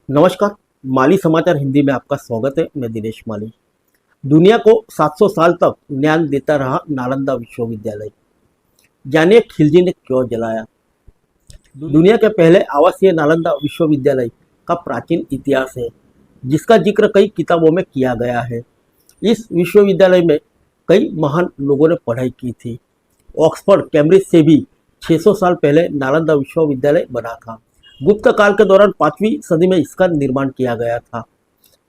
नमस्कार। माली समाचार हिंदी में आपका स्वागत है। मैं दिनेश माली। दुनिया को 700 साल तक ज्ञान देता रहा नालंदा विश्वविद्यालय। जानिए खिलजी ने क्यों जलाया। दुनिया के पहले आवासीय नालंदा विश्वविद्यालय का प्राचीन इतिहास है, जिसका जिक्र कई किताबों में किया गया है। इस विश्वविद्यालय में कई महान लोगों ने पढ़ाई की थी। ऑक्सफोर्ड, कैम्ब्रिज से भी 600 साल पहले नालंदा विश्वविद्यालय बना था। गुप्त काल के दौरान 5वीं सदी में इसका निर्माण किया गया था।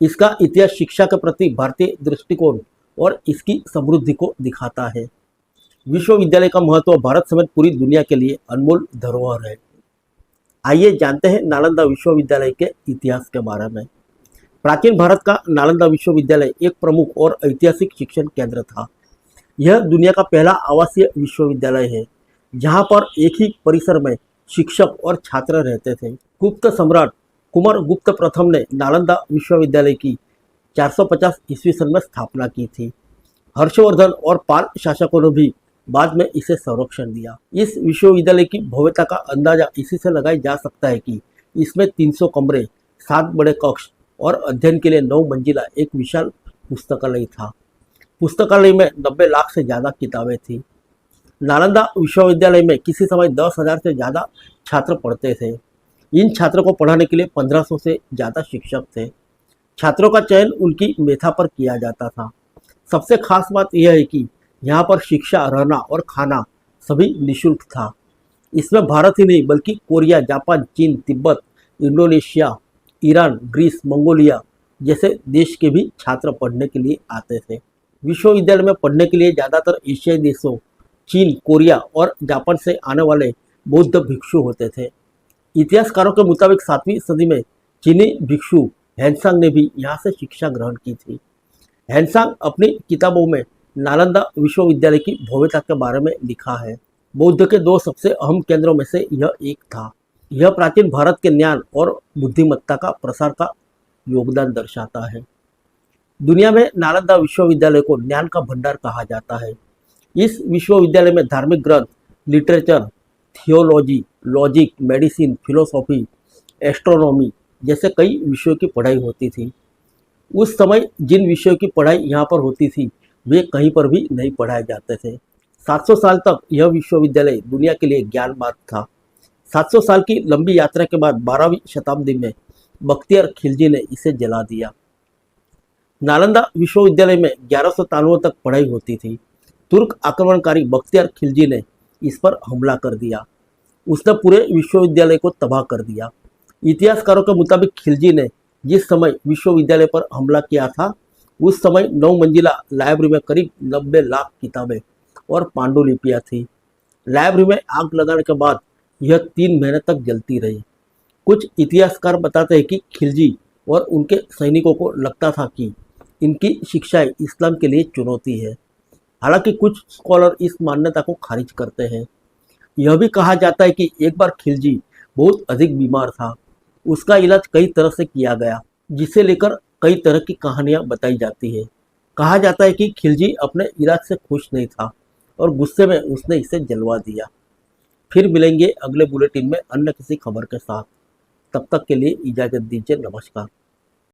इसका इतिहास शिक्षा के प्रति भारतीय दृष्टिकोण और इसकी समृद्धि को दिखाता है। विश्वविद्यालय का महत्व भारत समेत पूरी दुनिया के लिए अनमोल धरोहर है। आइए जानते हैं नालंदा विश्वविद्यालय के इतिहास के बारे में। प्राचीन भारत का नालंदा विश्वविद्यालय एक प्रमुख और ऐतिहासिक शिक्षण केंद्र था। यह दुनिया का पहला आवासीय विश्वविद्यालय है, जहां पर एक ही परिसर में शिक्षक और छात्र रहते थे। गुप्त सम्राट कुमार गुप्त प्रथम ने नालंदा विश्वविद्यालय की 450 ईस्वी सन में स्थापना की थी। हर्षवर्धन और पाल शासकों ने भी बाद में इसे संरक्षण दिया। इस विश्वविद्यालय की भव्यता का अंदाजा इसी से लगाया जा सकता है कि इसमें 300 कमरे, 7 बड़े कक्ष और अध्ययन के लिए 9 मंजिला एक विशाल पुस्तकालय था। पुस्तकालय में 90 लाख से ज़्यादा किताबें थी। नालंदा विश्वविद्यालय में किसी समय 10,000 से ज़्यादा छात्र पढ़ते थे। इन छात्रों को पढ़ाने के लिए 1500 से ज़्यादा शिक्षक थे। छात्रों का चयन उनकी मेधा पर किया जाता था। सबसे खास बात यह है कि यहाँ पर शिक्षा, रहना और खाना सभी निःशुल्क था। इसमें भारत ही नहीं बल्कि कोरिया, जापान, चीन, Tibet, Indonesia, Iran, Greece, Mongolia जैसे देश के भी छात्र पढ़ने के लिए आते थे। विश्वविद्यालय में पढ़ने के लिए ज़्यादातर एशियाई देशों, चीन, कोरिया और जापान से आने वाले बौद्ध भिक्षु होते थे। इतिहासकारों के मुताबिक 7वीं सदी में चीनी भिक्षु हैंसांग ने भी यहाँ से शिक्षा ग्रहण की थी। हैंसांग अपनी किताबों में नालंदा विश्वविद्यालय की भव्यता के बारे में लिखा है। बौद्ध के 2 सबसे अहम केंद्रों में से यह एक था। यह प्राचीन भारत के ज्ञान और बुद्धिमत्ता का प्रसार का योगदान दर्शाता है। दुनिया में नालंदा विश्वविद्यालय को ज्ञान का भंडार कहा जाता है। इस विश्वविद्यालय में धार्मिक ग्रंथ, literature, theology, logic, medicine, philosophy, astronomy जैसे कई विषयों की पढ़ाई होती थी। उस समय जिन विषयों की पढ़ाई यहाँ पर होती थी वे कहीं पर भी नहीं पढ़ाए जाते थे। 700 साल तक यह विश्वविद्यालय दुनिया के लिए ज्ञान मार्ग था। 700 साल की लंबी यात्रा के बाद 12वीं शताब्दी में बख्तियार खिलजी ने इसे जला दिया। नालंदा विश्वविद्यालय में 1193 तक पढ़ाई होती थी। तुर्क आक्रमणकारी बख्तियार खिलजी ने इस पर हमला कर दिया। उसने पूरे विश्वविद्यालय को तबाह कर दिया। इतिहासकारों के मुताबिक खिलजी ने जिस समय विश्वविद्यालय पर हमला किया था उस समय 9 मंजिला लाइब्रेरी में करीब 90 लाख किताबें और पांडुलिपियाँ थी। लाइब्रेरी में आग लगाने के बाद यह 3 महीने तक जलती रही। कुछ इतिहासकार बताते हैं कि खिलजी और उनके सैनिकों को लगता था कि इनकी शिक्षाएं इस्लाम के लिए चुनौती है। हालांकि कुछ स्कॉलर इस मान्यता को खारिज करते हैं। यह भी कहा जाता है कि एक बार खिलजी बहुत अधिक बीमार था। उसका इलाज कई तरह से किया गया, जिसे लेकर कई तरह की कहानियां बताई जाती है। कहा जाता है कि खिलजी अपने इलाज से खुश नहीं था और गुस्से में उसने इसे जलवा दिया। फिर मिलेंगे अगले बुलेटिन में अन्य किसी खबर के साथ। तब तक के लिए इजाज़त दीजिए। नमस्कार।